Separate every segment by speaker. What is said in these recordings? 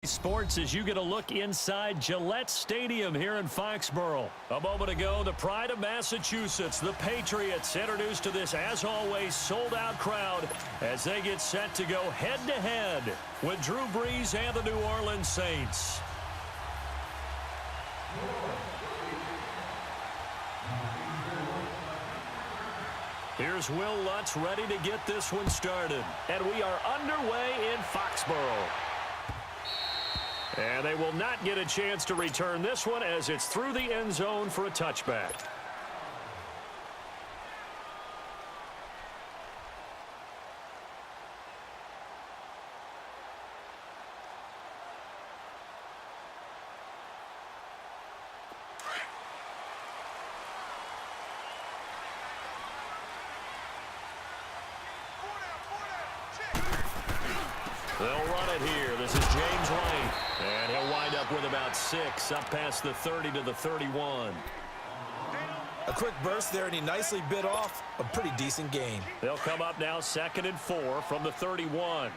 Speaker 1: Sports as you get a look inside Gillette Stadium here in Foxborough. A moment ago, the pride of Massachusetts, the Patriots, introduced to this, as always, sold-out crowd as they get set to go head-to-head with Drew Brees and the New Orleans Saints. Here's Will Lutz ready to get this one started. And we are underway in Foxborough. And they will not get a chance to return this one as it's through the end zone for a touchback. They'll run it here. This is James White. And he'll wind up with about 6, up past the 30 to the 31.
Speaker 2: A quick burst there, and he nicely bit off a pretty decent gain.
Speaker 1: They'll come up now 2nd and 4 from the 31.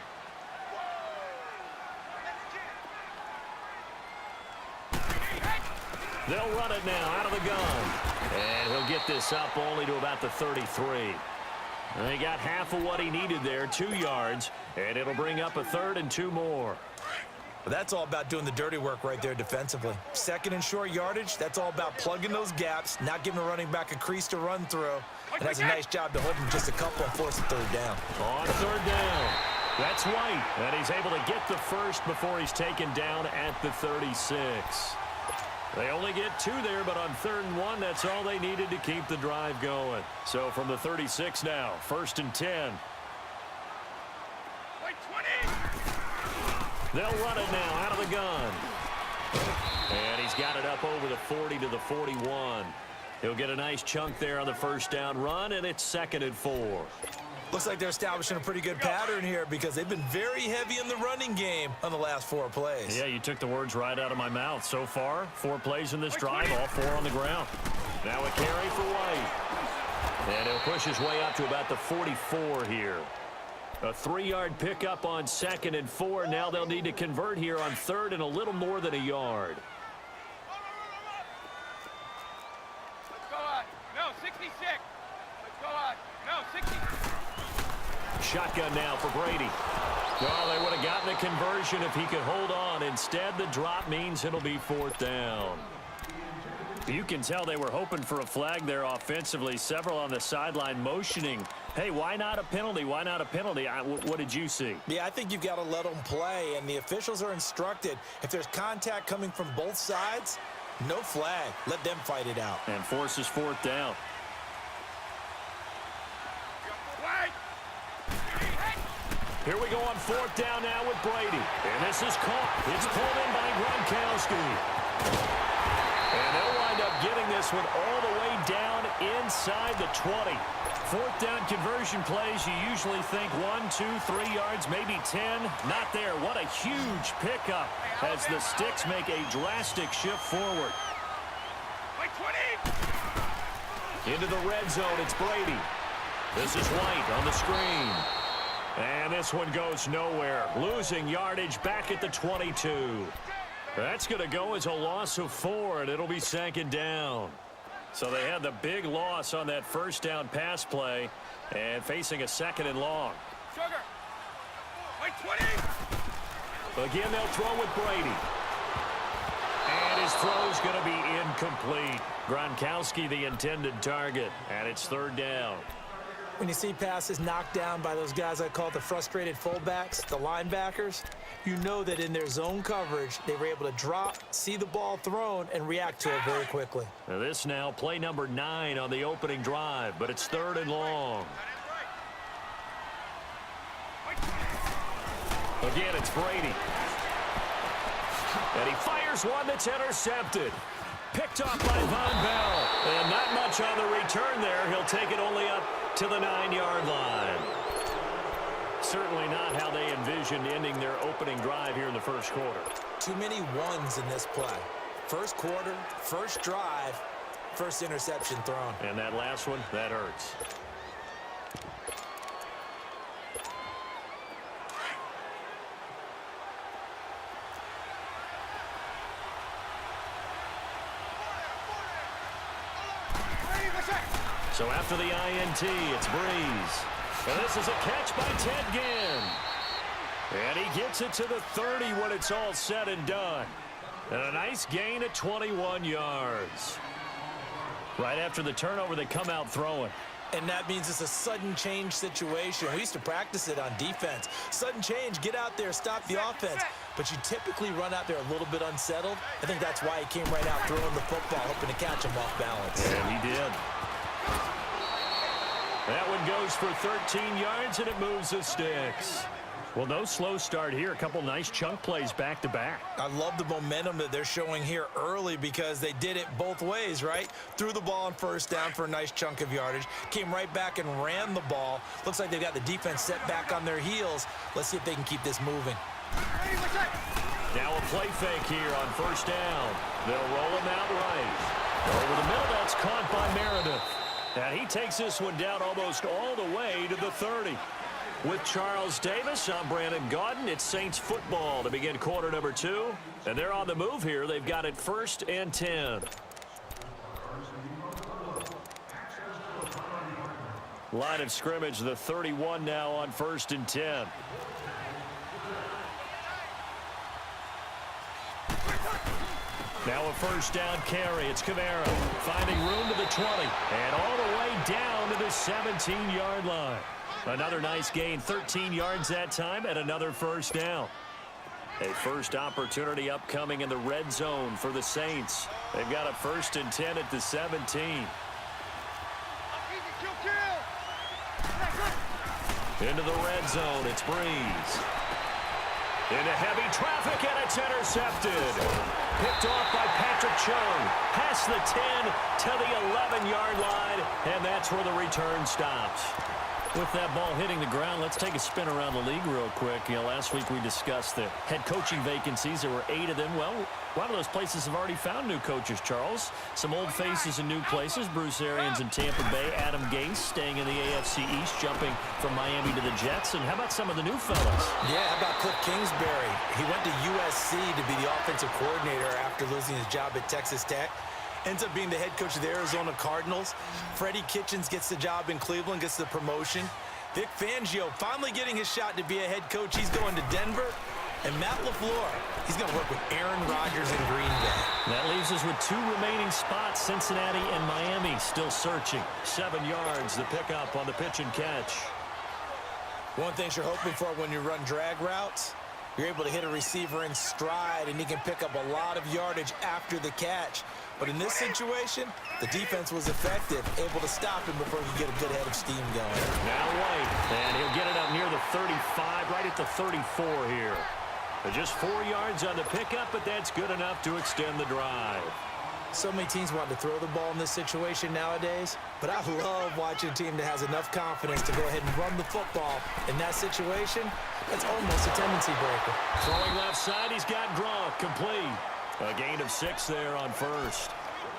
Speaker 1: They'll run it now out of the gun. And he'll get this up only to about the 33. They got half of what he needed there, 2 yards, and it'll bring up a 3rd and 2 more.
Speaker 2: But that's all about doing the dirty work right there defensively. 2nd and short yardage, that's all about plugging those gaps, not giving a running back a crease to run through. And that's a nice job to hold him just a couple and force a 3rd down.
Speaker 1: On 3rd down, that's White, and he's able to get the first before he's taken down at the 36. They only get 2 there, but on 3rd and 1, that's all they needed to keep the drive going. So from the 36 now, 1st and 10. They'll run it now out of the gun. And he's got it up over the 40 to the 41. He'll get a nice chunk there on the 1st down run, and it's 2nd and 4.
Speaker 2: Looks like they're establishing a pretty good pattern here because they've been very heavy in the running game on the last 4 plays.
Speaker 1: Yeah, you took the words right out of my mouth. So far, 4 plays in this drive, all 4 on the ground. Now a carry for White. And he'll push his way up to about the 44 here. A 3-yard pickup on 2nd and 4. Now they'll need to convert here on 3rd and a little more than a yard.
Speaker 3: Let's go on. No, 66. Let's go on. No, 60.
Speaker 1: Shotgun now for Brady. Well, they would have gotten a conversion if he could hold on. Instead, the drop means it'll be 4th down. You can tell they were hoping for a flag there offensively. Several on the sideline motioning. Hey, why not a penalty? Why not a penalty? What did you see?
Speaker 2: Yeah, I think you've got to let them play, and the officials are instructed. If there's contact coming from both sides, no flag. Let them fight it out.
Speaker 1: And forces 4th down. Here we go on 4th down now with Brady. And this is caught. It's pulled in by Gronkowski. And they'll wind up getting this one all the way down inside the 20. 4th down conversion plays, you usually think 1, 2, 3 yards, maybe 10. Not there. What a huge pickup as the Sticks make a drastic shift forward. Into the red zone, it's Brady. This is White on the screen. And this one goes nowhere. Losing yardage back at the 22. That's going to go as a loss of 4, and it'll be 2nd down. So they had the big loss on that 1st down pass play and facing a 2nd and long. Again, they'll throw with Brady. And his throw's going to be incomplete. Gronkowski the intended target, and it's 3rd down.
Speaker 2: When you see passes knocked down by those guys I call the frustrated fullbacks, the linebackers, you know that in their zone coverage, they were able to drop, see the ball thrown, and react to it very quickly.
Speaker 1: Now this now play number 9 on the opening drive, but it's 3rd and long. Again, it's Brady. And he fires one that's intercepted. Picked off by Von Bell. And not much on the return there. He'll take it only up to the 9-yard line. Certainly not how they envisioned ending their opening drive here in the 1st quarter.
Speaker 2: Too many ones in this play. 1st quarter, 1st drive, 1st interception thrown.
Speaker 1: And that last one, that hurts. So after the INT, it's Breeze. And this is a catch by Ted Ginn. And he gets it to the 30 when it's all said and done. And a nice gain of 21 yards. Right after the turnover, they come out throwing.
Speaker 2: And that means it's a sudden change situation. We used to practice it on defense. Sudden change, get out there, stop the offense. But you typically run out there a little bit unsettled. I think that's why he came right out throwing the football, hoping to catch him off balance.
Speaker 1: And he did. That one goes for 13 yards, and it moves the sticks. Well, no slow start here. A couple nice chunk plays back-to-back.
Speaker 2: I love the momentum that they're showing here early because they did it both ways, right? Threw the ball on first down for a nice chunk of yardage. Came right back and ran the ball. Looks like they've got the defense set back on their heels. Let's see if they can keep this moving.
Speaker 1: Now a play fake here on first down. They'll roll him out right. Over the middle, that's caught by Meredith. And he takes this one down almost all the way to the 30. With Charles Davis, I'm Brandon Gaudin. It's Saints football to begin quarter number 2. And they're on the move here. They've got it 1st and 10. Line of scrimmage, the 31 now on 1st and 10. Now a first down carry. It's Kamara finding room to the 20 and all the way down to the 17-yard line. Another nice gain, 13 yards that time, and another first down. A first opportunity upcoming in the red zone for the Saints. They've got a 1st and 10 at the 17. Into the red zone, it's Breeze. Into heavy traffic, and it's intercepted. Picked off by Patrick Chung. Past the 10 to the 11-yard line, and that's where the return stops. With that ball hitting the ground, let's take a spin around the league real quick. You know, last week we discussed the head coaching vacancies. There were 8 of them. Well, a lot of those places have already found new coaches, Charles. Some old faces in new places. Bruce Arians in Tampa Bay. Adam Gase staying in the AFC East, jumping from Miami to the Jets. And how about some of the new fellas?
Speaker 2: Yeah, how about Cliff Kingsbury? He went to USC to be the offensive coordinator after losing his job at Texas Tech. Ends up being the head coach of the Arizona Cardinals. Freddie Kitchens gets the job in Cleveland, gets the promotion. Vic Fangio finally getting his shot to be a head coach. He's going to Denver. And Matt LaFleur, he's going to work with Aaron Rodgers in Green Bay.
Speaker 1: That leaves us with 2 remaining spots, Cincinnati and Miami, still searching. 7 yards, the pickup on the pitch and catch.
Speaker 2: One thing you're hoping for when you run drag routes, you're able to hit a receiver in stride, and he can pick up a lot of yardage after the catch. But in this situation, the defense was effective, able to stop him before he could get a good head of steam going.
Speaker 1: Now White, and he'll get it up near the 35, right at the 34 here. Just 4 yards on the pickup, but that's good enough to extend the drive.
Speaker 2: So many teams want to throw the ball in this situation nowadays, but I love watching a team that has enough confidence to go ahead and run the football. In that situation, that's almost a tendency breaker.
Speaker 1: Throwing left side, he's got Gronk, complete. A gain of 6 there on first.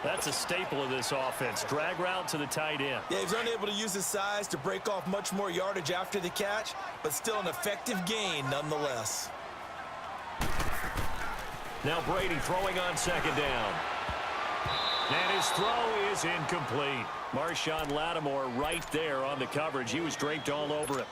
Speaker 1: That's a staple of this offense. Drag route to the tight end.
Speaker 2: Yeah, he was unable to use his size to break off much more yardage after the catch, but still an effective gain nonetheless.
Speaker 1: Now Brady throwing on 2nd down. And his throw is incomplete. Marshawn Lattimore right there on the coverage. He was draped all over it.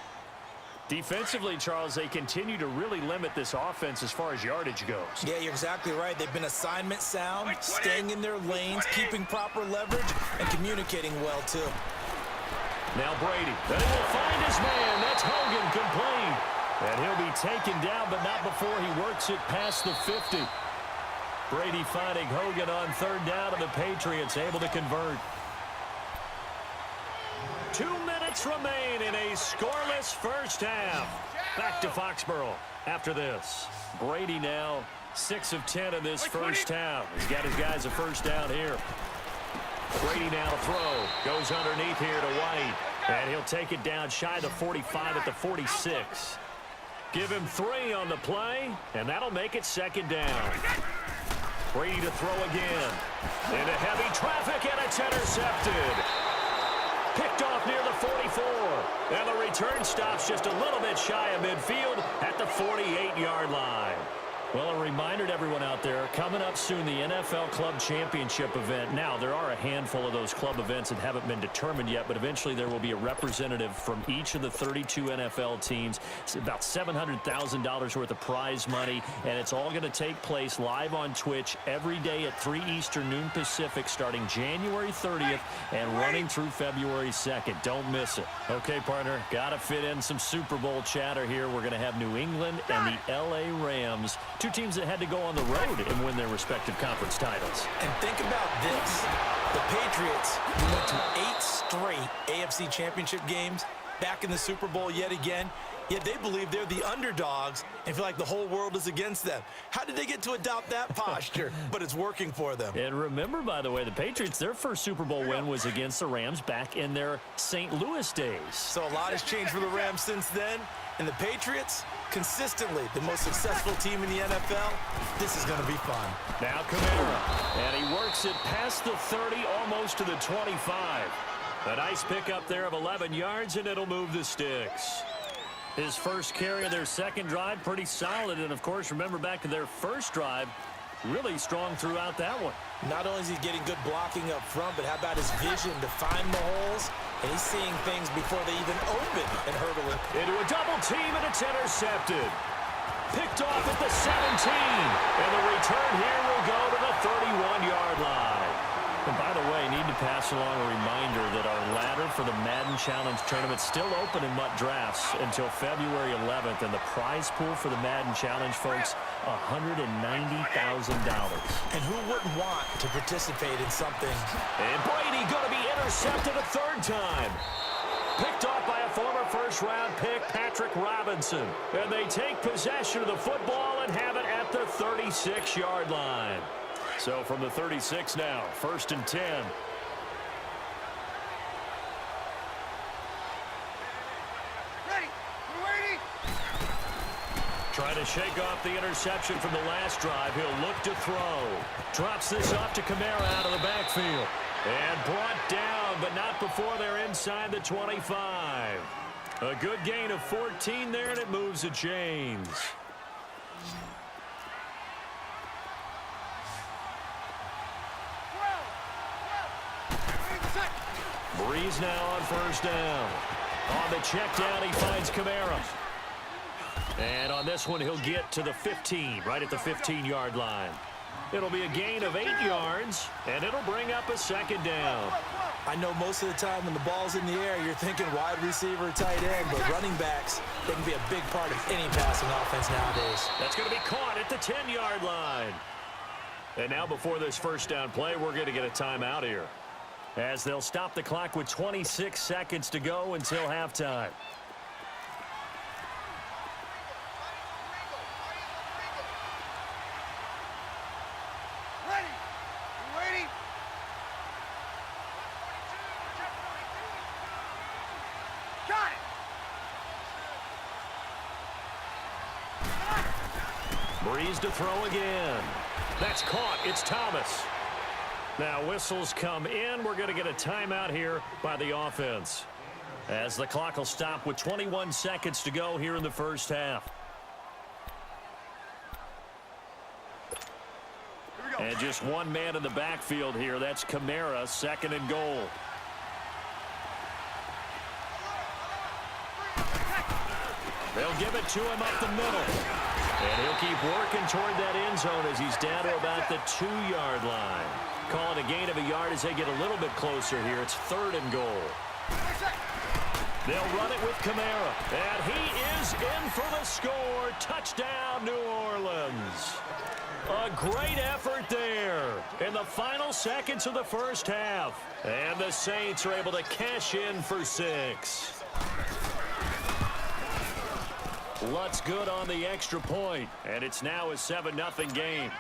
Speaker 1: Defensively, Charles, they continue to really limit this offense as far as yardage goes.
Speaker 2: Yeah, you're exactly right. They've been assignment sound, staying in their lanes, keeping proper leverage, and communicating well, too.
Speaker 1: Now Brady. Then he will find his man. That's Hogan, complete. And he'll be taken down, but not before he works it past the 50. Brady finding Hogan on 3rd down, and the Patriots able to convert. 2 minutes remain in a scoreless first half. Back to Foxborough after this. Brady now 6 of 10 in this first half. He's got his guys a first down here. Brady now to throw. Goes underneath here to White. And he'll take it down shy of the 45 at the 46. Give him 3 on the play, and that'll make it 2nd down. Brady to throw again. Into heavy traffic, and it's intercepted. Picked off near the 44. And the return stops just a little bit shy of midfield at the 48-yard line. Well, a reminder to everyone out there, coming up soon, the NFL Club Championship event. Now, there are a handful of those club events that haven't been determined yet, but eventually there will be a representative from each of the 32 NFL teams. It's about $700,000 worth of prize money, and it's all going to take place live on Twitch every day at 3 Eastern, noon Pacific, starting January 30th and running through February 2nd. Don't miss it. Okay, partner, got to fit in some Super Bowl chatter here. We're going to have New England and the L.A. Rams. Two teams that had to go on the road and win their respective conference titles.
Speaker 2: And think about this. The Patriots went to 8 straight AFC championship games, back in the Super Bowl yet again, yet they believe they're the underdogs and feel like the whole world is against them. How did they get to adopt that posture? But it's working for them.
Speaker 1: And remember, by the way, the Patriots, their first Super Bowl win was against the Rams back in their St. Louis days.
Speaker 2: So a lot has changed for the Rams since then. And the Patriots, consistently the most successful team in the NFL. This is going to be fun.
Speaker 1: Now Kamara, and he works it past the 30, almost to the 25. A nice pickup there of 11 yards, and it'll move the sticks. His first carry of their second drive, pretty solid. And, of course, remember back to their first drive, really strong throughout that one.
Speaker 2: Not only is he getting good blocking up front, but how about his vision to find the holes? And he's seeing things before they even open and hurdle it.
Speaker 1: Into a double team, and it's intercepted. Picked off at the 17. And the return here will go to the 31-yard line. And by the way, I need to pass along a reminder that our ladder for the Madden Challenge tournament is still open in MUT Drafts until February 11th. And the prize pool for the Madden Challenge, folks, $190,000.
Speaker 2: And who wouldn't want to participate in something?
Speaker 1: And Brady going to be intercepted a third time. Picked off by a former first-round pick, Patrick Robinson. And they take possession of the football and have it at the 36-yard line. So from the 36 now, 1st and 10.
Speaker 3: Ready. We're waiting.
Speaker 1: Trying to shake off the interception from the last drive. He'll look to throw. Drops this off to Kamara out of the backfield. And brought down, but not before they're inside the 25. A good gain of 14 there, and it moves the chains. Breeze now on first down. On the check down, he finds Kamara. And on this one, he'll get to the 15, right at the 15-yard line. It'll be a gain of 8 yards, and it'll bring up a second down.
Speaker 2: I know most of the time when the ball's in the air, you're thinking wide receiver, tight end, but running backs, they can be a big part of any passing offense nowadays.
Speaker 1: That's going to be caught at the 10-yard line. And now before this first down play, we're going to get a timeout here, as they'll stop the clock with 26 seconds to go until halftime.
Speaker 3: Ready. We're waiting. Got it.
Speaker 1: Breeze to throw again. That's caught. It's Thomas. Now whistles come in. We're going to get a timeout here by the offense, as the clock will stop with 21 seconds to go here in the first half. And just one man in the backfield here. That's Kamara, 2nd and goal. They'll give it to him up the middle. And he'll keep working toward that end zone as he's down to about the 2-yard line. Call it a gain of a yard as they get a little bit closer here. It's 3rd and goal. They'll run it with Kamara. And he is in for the score. Touchdown, New Orleans. A great effort there in the final seconds of the first half. And the Saints are able to cash in for 6. Lutz good on the extra point, and it's now a 7-0 game.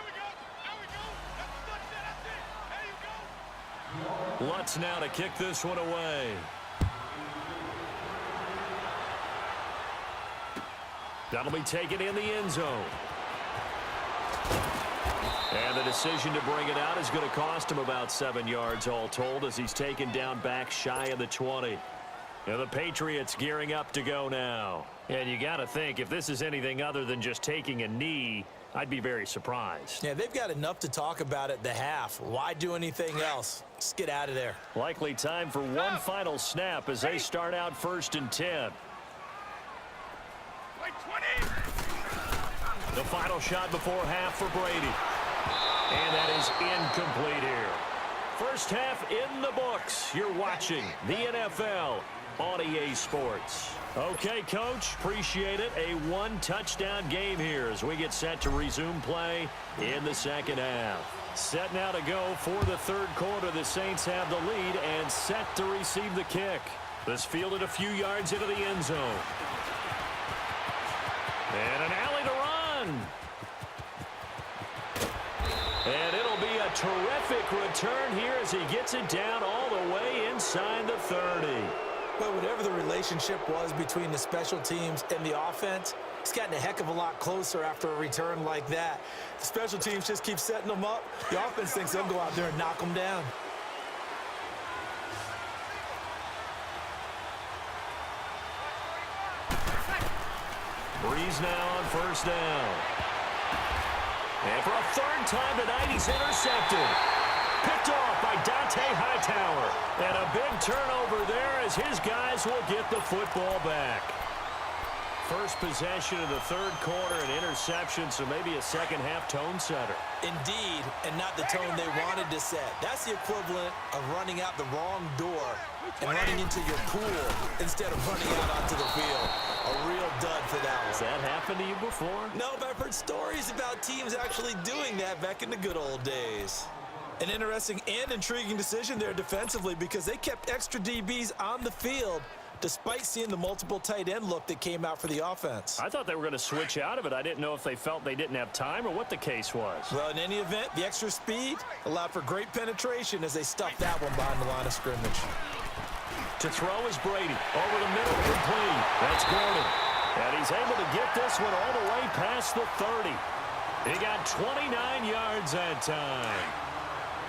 Speaker 1: Lutz now to kick this one away. That'll be taken in the end zone. And the decision to bring it out is going to cost him about 7 yards all told, as he's taken down back shy of the 20. And the Patriots gearing up to go now. And you got to think, if this is anything other than just taking a knee, I'd be very surprised.
Speaker 2: Yeah, they've got enough to talk about at the half. Why do anything else? Just get out of there.
Speaker 1: Likely time for one final snap as they start out 1st and 10.
Speaker 3: Like 20.
Speaker 1: The final shot before half for Brady. And that is incomplete here. First half in the books. You're watching the NFL on EA Sports. Okay, Coach, appreciate it. A one-touchdown game here as we get set to resume play in the second half. Set now to go for the third quarter. The Saints have the lead and set to receive the kick. This fielded a few yards into the end zone. And an alley to run. And it'll be a terrific return here as he gets it down all the way inside the 30.
Speaker 2: But whatever the relationship was between the special teams and the offense, it's gotten a heck of a lot closer after a return like that. The special teams just keep setting them up. The offense thinks they'll go out there and knock them down.
Speaker 1: Breeze now on first down. And for a third time tonight, he's intercepted. Picked off by Dante Hightower. And a big turnover there as his guys will get the football back. First possession of the third quarter, an interception, so maybe a second-half tone setter.
Speaker 2: Indeed, and not the tone they wanted to set. That's the equivalent of running out the wrong door and running into your pool instead of running out onto the field. A real dud for that one.
Speaker 1: Has that happened to you before?
Speaker 2: No, but I've heard stories about teams actually doing that back in the good old days. An interesting and intriguing decision there defensively because they kept extra DBs on the field despite seeing the multiple tight end look that came out for the offense.
Speaker 1: I thought they were going to switch out of it. I didn't know if they felt they didn't have time or what the case was.
Speaker 2: Well, in any event, the extra speed allowed for great penetration as they stuffed that one behind the line of scrimmage.
Speaker 1: To throw is Brady. Over the middle, complete. That's Gordon. And he's able to get this one all the way past the 30. He got 29 yards that time.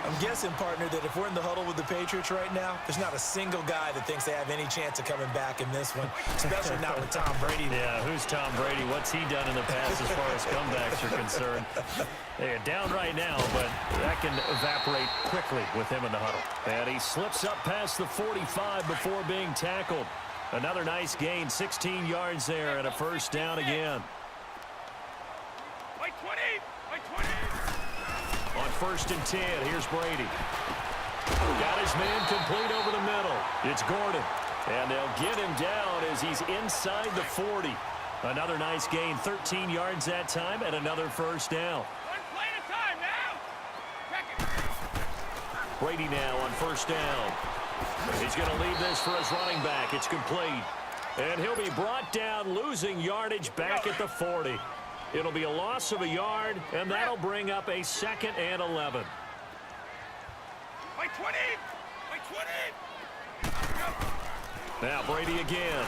Speaker 2: I'm guessing, partner, that if we're in the huddle with the Patriots right now, there's not a single guy that thinks they have any chance of coming back in this one, especially not with Tom Brady.
Speaker 1: Yeah, who's Tom Brady? What's he done in the past as far as comebacks are concerned? They're down right now, but that can evaporate quickly with him in the huddle. And he slips up past the 45 before being tackled. Another nice gain, 16 yards there and a first down again.
Speaker 3: Like 20. Like 20.
Speaker 1: On 1st and 10, here's Brady. Got his man complete over the middle. It's Gordon. And they'll get him down as he's inside the 40. Another nice gain, 13 yards that time, and another first down.
Speaker 3: One play at a time now. Check it.
Speaker 1: Brady now on first down. He's going to leave this for his running back. It's complete. And he'll be brought down, losing yardage back at the 40. It'll be a loss of a yard, and that'll bring up a 2nd and 11.
Speaker 3: Like 20. Like 20.
Speaker 1: Now Brady again.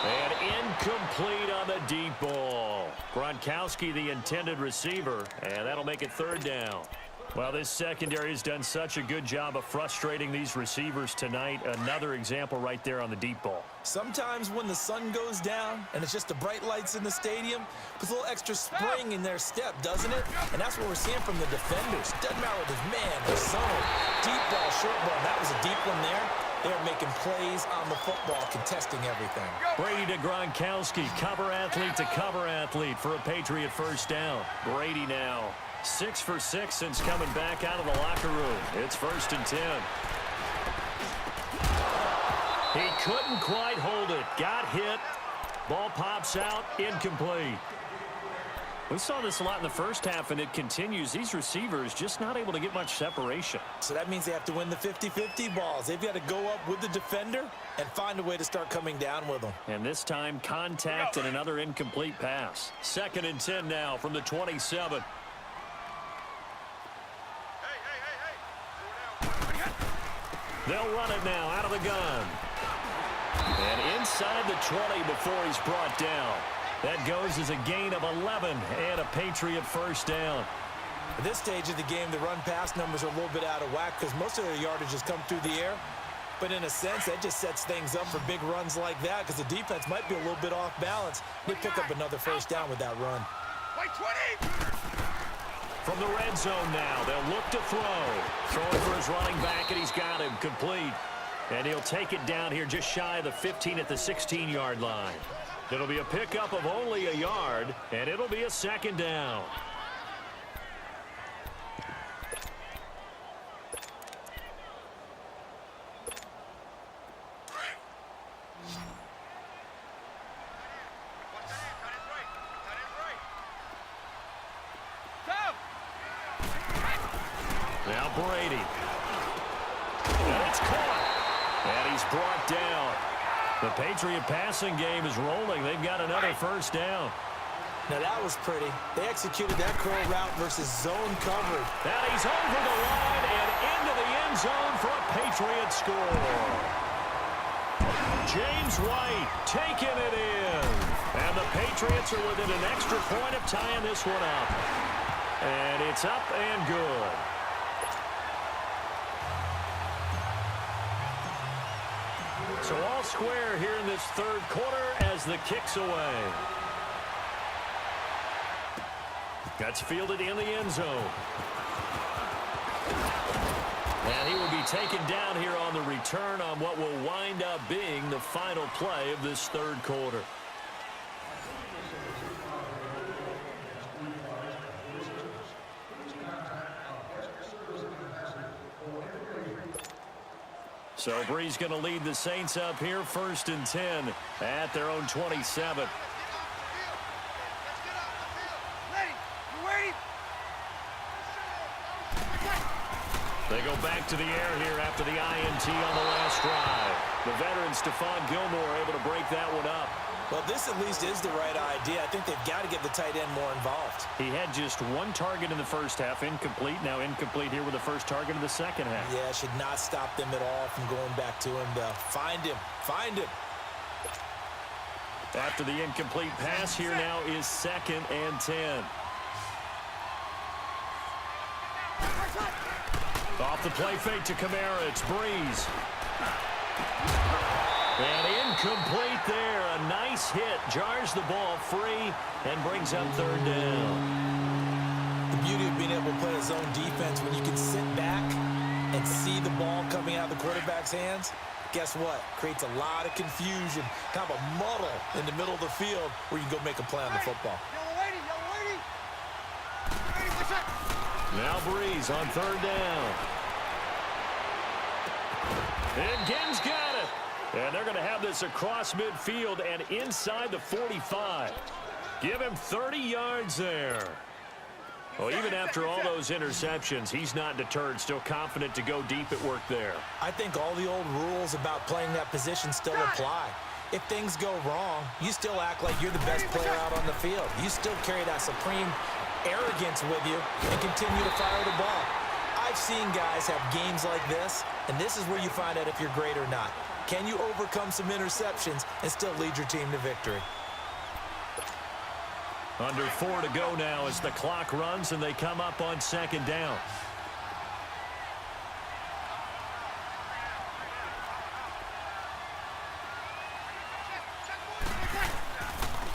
Speaker 1: And incomplete on the deep ball. Gronkowski, the intended receiver, and that'll make it 3rd down. Well, this secondary has done such a good job of frustrating these receivers tonight. Another example right there on the deep ball.
Speaker 2: Sometimes when the sun goes down and it's just the bright lights in the stadium, puts a little extra spring in their step, doesn't it? And that's what we're seeing from the defenders. Doesn't matter with his man, his zone, deep ball, short ball. That was a deep one there. They're making plays on the football, contesting everything.
Speaker 1: Brady to Gronkowski, cover athlete to cover athlete for a Patriot first down. Brady now 6 for 6 since coming back out of the locker room. It's 1st and 10. He couldn't quite hold it. Got hit. Ball pops out. Incomplete. We saw this a lot in the first half, and it continues. These receivers just not able to get much separation.
Speaker 2: So that means they have to win the 50-50 balls. They've got to go up with the defender and find a way to start coming down with them.
Speaker 1: And this time, contact and another incomplete pass. 2nd and 10 now from the 27. They'll run it now out of the gun. And inside the 20 before he's brought down. That goes as a gain of 11 and a Patriot first down.
Speaker 2: At this stage of the game, the run-pass numbers are a little bit out of whack because most of their yardage has come through the air. But in a sense, that just sets things up for big runs like that because the defense might be a little bit off balance. They pick up another first down with that run.
Speaker 3: Play 20!
Speaker 1: From the red zone now, they'll look to throw. Throwing for his running back, and he's got him complete. And he'll take it down here just shy of the 15 at the 16-yard line. It'll be a pickup of only a yard, and it'll be a second down. Now Brady. And it's caught. And he's brought down. The Patriot passing game is rolling. They've got another first down.
Speaker 2: Now that was pretty. They executed that curl route versus zone coverage.
Speaker 1: And he's over the line and into the end zone for a Patriot score. James White taking it in. And the Patriots are within an extra point of tying this one up. And it's up and good. So all square here in this third quarter as the kick's away. That's fielded in the end zone. And he will be taken down here on the return on what will wind up being the final play of this third quarter. So Bree's going to lead the Saints up here, 1st and 10 at their own 27. They go back to the air here after the INT on the last drive. The veteran Stephon Gilmore able to break that one up.
Speaker 2: Well, this at least is the right idea. I think they've got to get the tight end more involved.
Speaker 1: He had just one target in the first half, incomplete. Now incomplete here with the first target of the second half.
Speaker 2: Yeah, it should not stop them at all from going back to him to find him. Find him.
Speaker 1: After the incomplete pass, here now is 2nd and 10. Off the play fake to Kamara, it's Breeze. And incomplete there. A nice hit. Jars the ball free and brings up 3rd down.
Speaker 2: The beauty of being able to play a zone defense when you can sit back and see the ball coming out of the quarterback's hands, guess what? Creates a lot of confusion, kind of a muddle in the middle of the field where you can go make a play on the football.
Speaker 1: Now Breeze on 3rd down. And Gibbs got it. And they're going to have this across midfield and inside the 45. Give him 30 yards there. Well, even after all those interceptions, he's not deterred, still confident to go deep at work there.
Speaker 2: I think all the old rules about playing that position still apply. If things go wrong, you still act like you're the best player out on the field. You still carry that supreme arrogance with you and continue to fire the ball. I've seen guys have games like this, and this is where you find out if you're great or not. Can you overcome some interceptions and still lead your team to victory?
Speaker 1: Under 4 to go now as the clock runs and they come up on 2nd down.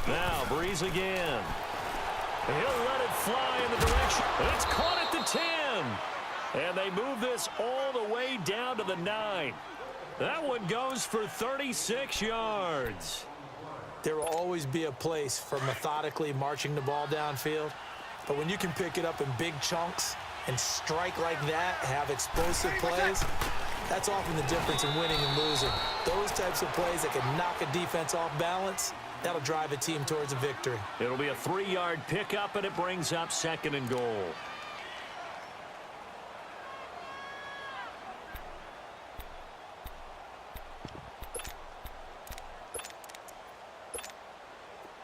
Speaker 1: Now Breeze again. He'll let it fly in the direction. It's caught at the 10. And they move this all the way down to the 9. That one goes for 36 yards.
Speaker 2: There will always be a place for methodically marching the ball downfield. But when you can pick it up in big chunks and strike like that, have explosive plays, that's often the difference in winning and losing. Those types of plays that can knock a defense off balance, that'll drive a team towards a victory.
Speaker 1: It'll be a 3-yard pickup, and it brings up 2nd and goal.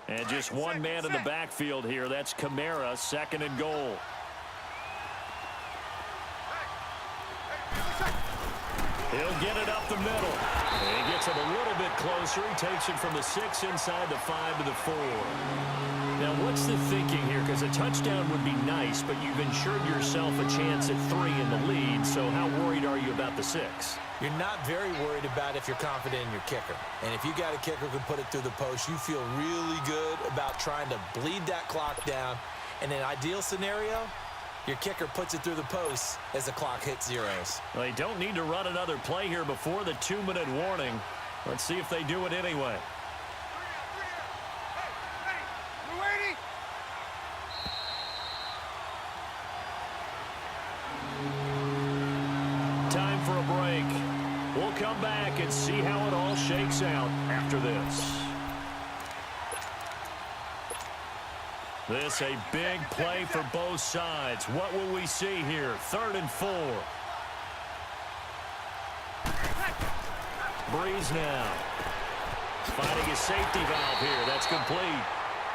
Speaker 1: And just one man in the backfield here. That's Kamara, 2nd and goal. He'll get it up the middle. And he gets it a little bit closer. He takes it from the 6 inside the 5 to the 4. Now, what's the thinking here? Because a touchdown would be nice, but you've ensured yourself a chance at 3 in the lead. So how worried are you about the 6?
Speaker 2: You're not very worried about if you're confident in your kicker. And if you got a kicker who can put it through the post, you feel really good about trying to bleed that clock down. In an ideal scenario, your kicker puts it through the post as the clock hits zeros.
Speaker 1: Well, they don't need to run another play here before the 2-minute warning. Let's see if they do it anyway.
Speaker 3: We're waiting.
Speaker 1: Time for a break. We'll come back and see how it all shakes out after this. This a big play for both sides. What will we see here? 3rd and 4. Breeze now. Finding his safety valve here. That's complete.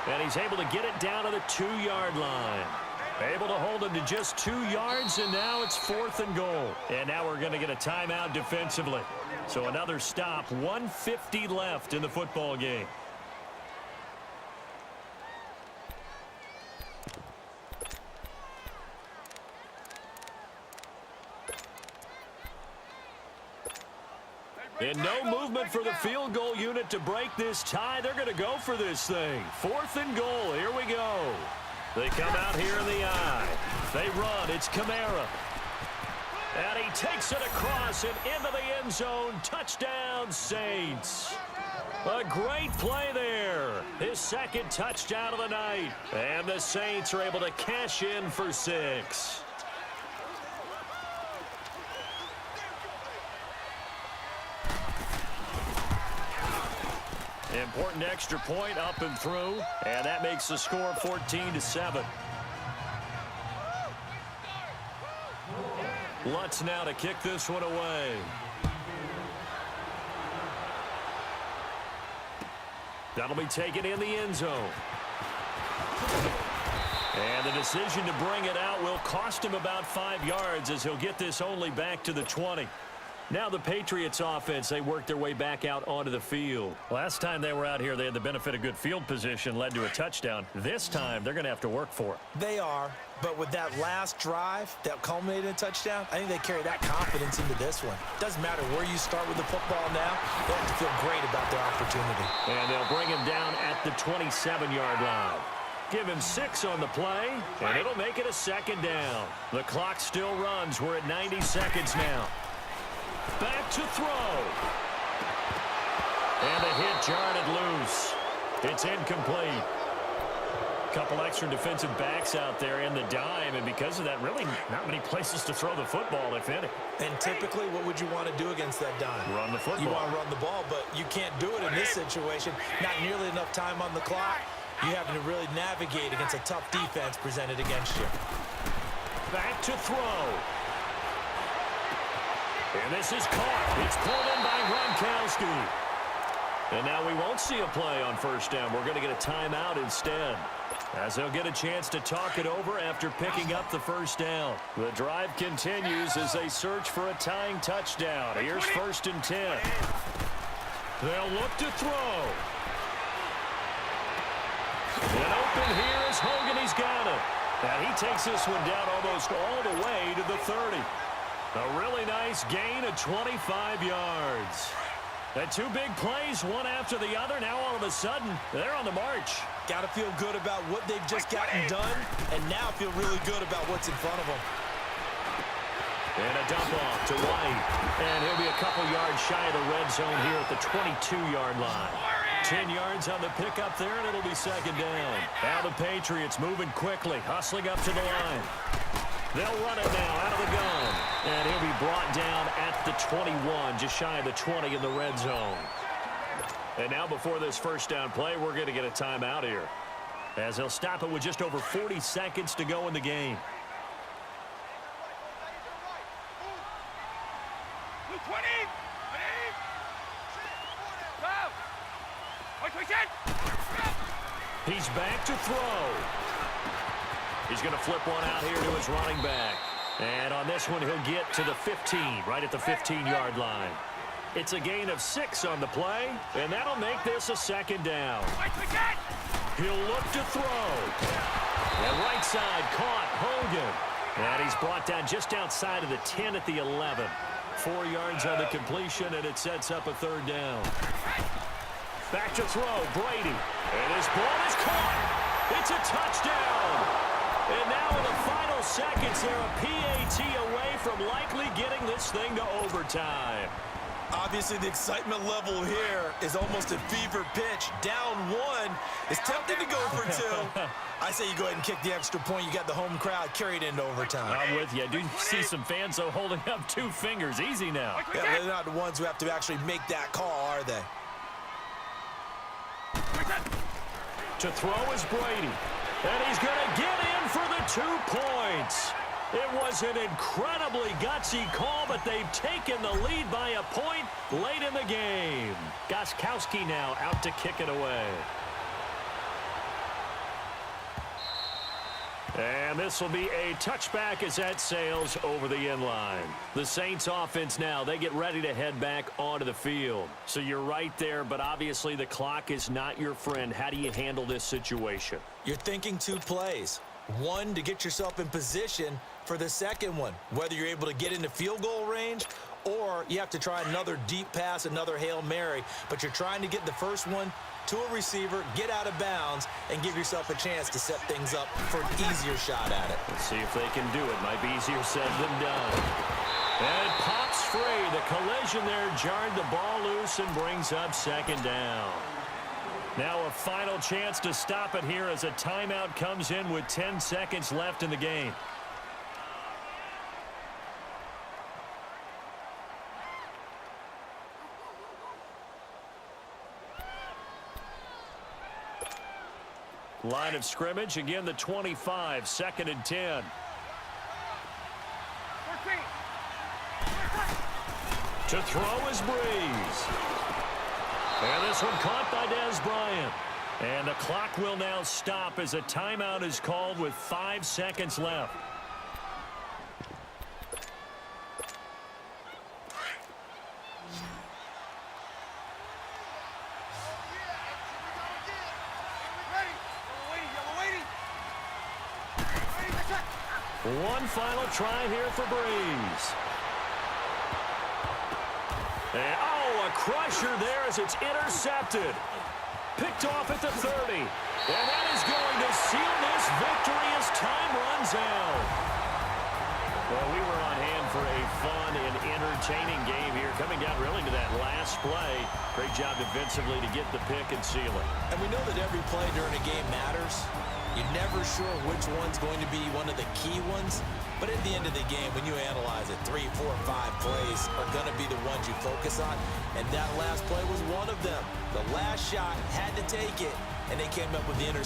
Speaker 1: And he's able to get it down to the 2-yard line. Able to hold him to just 2 yards, and now it's 4th and goal. And now we're going to get a timeout defensively. So another stop. 1:50 left in the football game. And no movement for the field goal unit to break this tie. They're going to go for this thing. 4th and goal. Here we go. They come out here in the eye. They run. It's Kamara. And he takes it across and into the end zone. Touchdown, Saints. A great play there. His 2nd touchdown of the night. And the Saints are able to cash in for 6. Important extra point up and through, and that makes the score 14-7. Lutz now to kick this one away. That'll be taken in the end zone. And the decision to bring it out will cost him about 5 yards as he'll get this only back to the 20. Now the Patriots offense, they work their way back out onto the field. Last time they were out here, they had the benefit of good field position, led to a touchdown. This time, they're going to have to work for it.
Speaker 2: They are, but with that last drive that culminated in a touchdown, I think they carry that confidence into this one. Doesn't matter where you start with the football now, they have to feel great about their opportunity.
Speaker 1: And they'll bring him down at the 27-yard line. Give him 6 on the play, and it'll make it a 2nd down. The clock still runs. We're at 90 seconds now. Back to throw. And the hit jarred it loose. It's incomplete. Couple extra defensive backs out there in the dime, and because of that, really not many places to throw the football, if any.
Speaker 2: And typically, what would you want to do against that dime?
Speaker 1: Run the football.
Speaker 2: You want to run the ball, but you can't do it in this situation. Not nearly enough time on the clock. You having to really navigate against a tough defense presented against you.
Speaker 1: Back to throw. And this is caught. It's pulled in by Gronkowski. And now we won't see a play on 1st down. We're going to get a timeout instead, as they'll get a chance to talk it over after picking up the 1st down. The drive continues as they search for a tying touchdown. Here's 1st and 10. They'll look to throw. And open here is Hogan. He's got it. And he takes this one down almost all the way to the 30. A really nice gain of 25 yards. And 2 big plays, one after the other. Now all of a sudden, they're on the march.
Speaker 2: Got to feel good about what they've just gotten done, and now feel really good about what's in front of them.
Speaker 1: And a dump off to White. And he'll be a couple yards shy of the red zone here at the 22-yard line. 10 yards on the pickup there, and it'll be 2nd down. Now the Patriots moving quickly, hustling up to the line. They'll run it now out of the gun. And he'll be brought down at the 21, just shy of the 20 in the red zone. And now before this 1st down play, we're going to get a timeout here, as they'll stop it with just over 40 seconds to go in the game. He's back to throw. He's going to flip one out here to his running back. And on this one, he'll get to the 15, right at the 15-yard line. It's a gain of 6 on the play, and that'll make this a second down. He'll look to throw. And right side caught Hogan. And he's brought down just outside of the 10 at the 11. 4 yards on the completion, and it sets up a third down. Back to throw, Brady. And his ball is caught. It's a touchdown. And now in the final seconds, they're a PAT away from likely getting this thing to overtime.
Speaker 2: Obviously, the excitement level here is almost a fever pitch. Down 1. It's tempting to go for 2. I say you go ahead and kick the extra point. You got the home crowd carried into overtime.
Speaker 1: I'm with you. I do see some fans, though, holding up 2 fingers. Easy now.
Speaker 2: Yeah, they're not the ones who have to actually make that call, are they?
Speaker 1: To throw is Brady. And he's going to get in for the 2 points. It was an incredibly gutsy call, but they've taken the lead by a point late in the game. Gostkowski now out to kick it away. And this will be a touchback as that sails over the end line. The Saints offense now, they get ready to head back onto the field. So you're right there, but obviously the clock is not your friend. How do you handle this situation?
Speaker 2: You're thinking 2 plays. One, to get yourself in position for the second one, whether you're able to get into field goal range or you have to try another deep pass, another Hail Mary, but you're trying to get the first one to a receiver, get out of bounds, and give yourself a chance to set things up for an easier shot at it.
Speaker 1: Let's see if they can do it. Might be easier said than done. And it pops free. The collision there jarred the ball loose and brings up second down. Now a final chance to stop it here as a timeout comes in with 10 seconds left in the game. Line of scrimmage, again the 25, 2nd and 10. To throw is Breeze. And this one caught by Dez Bryant. And the clock will now stop as a timeout is called with 5 seconds left. One final try here for Breeze. And, oh, a crusher there as it's intercepted. Picked off at the 30. And that is going to seal this victory as time runs out. Well, we were on hand for a fun and entertaining game here, coming down really to that last play. Great job defensively to get the pick and seal it.
Speaker 2: And we know that every play during a game matters. You're never sure which one's going to be one of the key ones. But at the end of the game, when you analyze it, 3, 4, 5 plays are going to be the ones you focus on. And that last play was one of them. The last shot had to take it, and they came up with the interception.